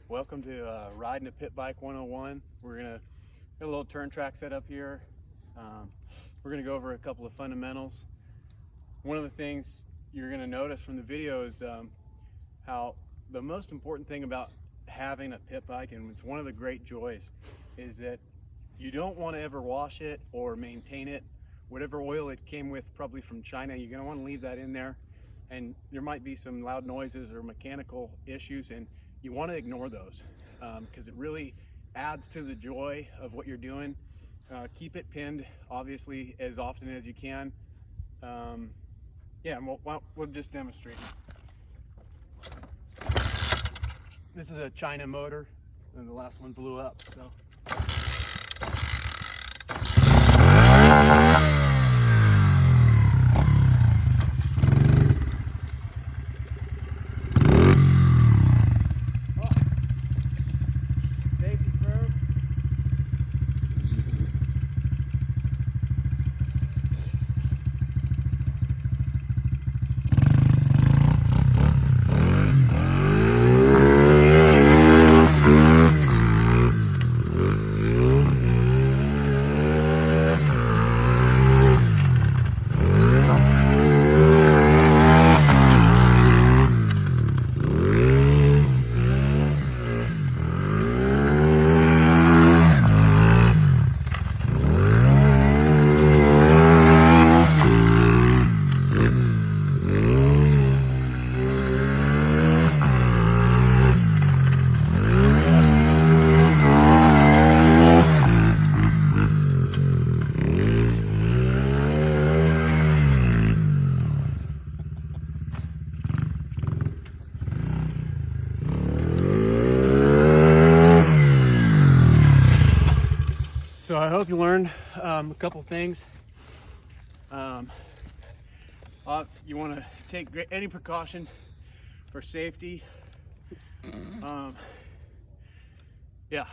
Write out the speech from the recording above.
Welcome to Riding a Pit Bike 101. We're gonna get a little turn track set up here. We're gonna go over a couple of fundamentals. One of the things you're gonna notice from the video is how the most important thing about having a pit bike, and it's one of the great joys, is that you don't want to ever wash it or maintain it. Whatever oil it came with, probably from China, you're gonna want to leave that in there. And there might be some loud noises or mechanical issues, and you want to ignore those because it really adds to the joy of what you're doing. Keep it pinned, obviously, as often as you can. Yeah, and we'll just demonstrate. This is a China motor, and the last one blew up, so. So I hope you learned a couple things. You want to take any precaution for safety. Yeah.